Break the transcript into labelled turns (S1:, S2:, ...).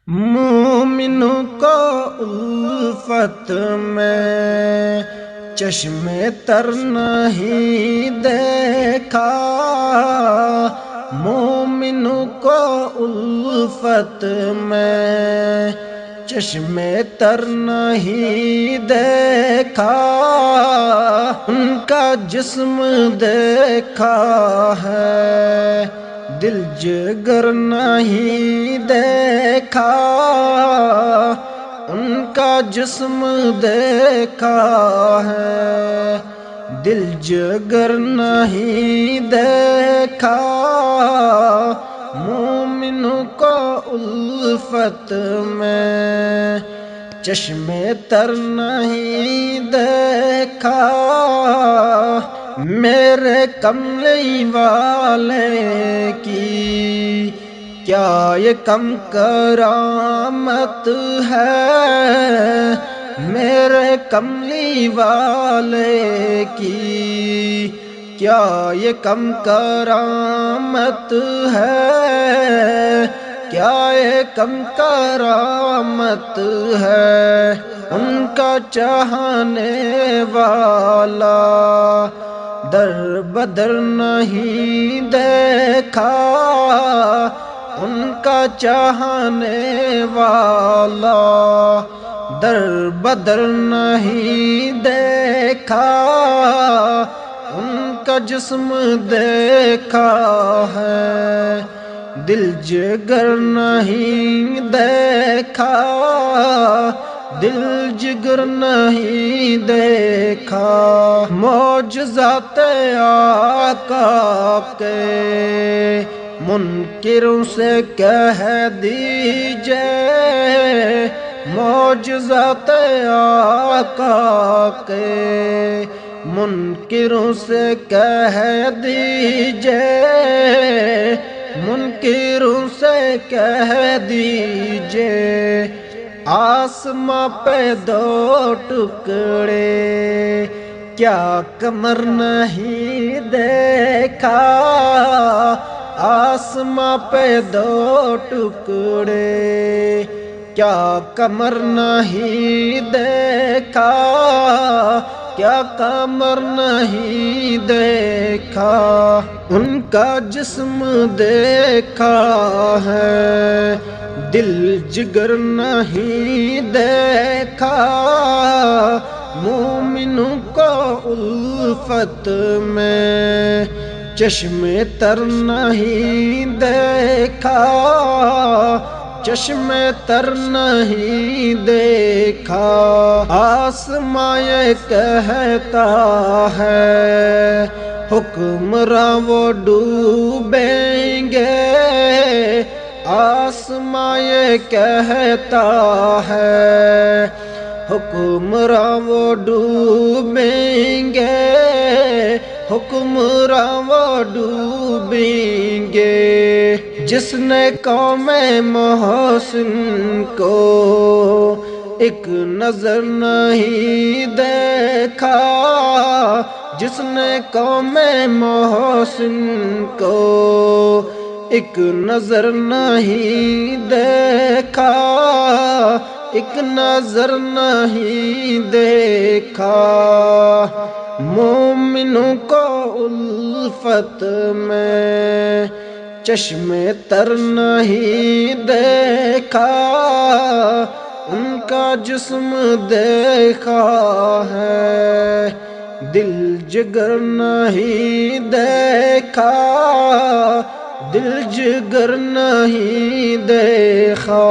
S1: مومنوں کو الفت میں چشم تر نہیں دیکھا، مومنوں کو الفت میں چشم تر نہیں دیکھا، ان کا جسم دیکھا ہے دل جگر نہیں دیکھا، ان کا جسم دیکھا ہے دل جگر نہیں دیکھا، مومنوں کو الفت میں چشم تر نہیں دیکھا، میرے کملی والے کی کیا یہ کم کرامت ہے، میرے کملی والے کی کیا یہ کم کرامت ہے، کیا یہ کم کرامت ہے، ان کا چاہنے والا در بدر نہیں دیکھا، ان کا چاہنے والا در بدر نہیں دیکھا، ان کا جسم دیکھا ہے دل جگر نہیں دیکھا، دل جگر نہیں دیکھا، معجزات آقا کے منکروں سے کہہ دیجئے، معجزات آقا کے منکروں سے کہہ دیجئے، منکروں سے کہہ دیجئے، آسماں پہ دو ٹکڑے کیا قمر نہیں دیکھا، آسماں پہ دو ٹکڑے کیا قمر نہیں دیکھا، کیا قمر نہیں دیکھا، ان کا جسم دیکھا ہے دل جگر نہیں دیکھا، مومنوں کو الفت میں چشم تر نہیں دیکھا، چشم تر نہیں دیکھا، آسماں یہ کہتا ہے حکمراں وہ ڈوبیں گے، آسماں یہ کہتا ہے حکمراں وہ ڈوبیں گے، حکمراں وہ ڈوبیں گے، جس نے قوم محسن کو ایک نظر نہیں دیکھا، جس نے قوم محسن کو ایک نظر نہیں دیکھا، ایک نظر نہیں دیکھا، مومنوں کو الفت میں چشم تر نہیں دیکھا، ان کا جسم دیکھا ہے دل جگر نہیں دیکھا، دل جگر نہیں دیکھا۔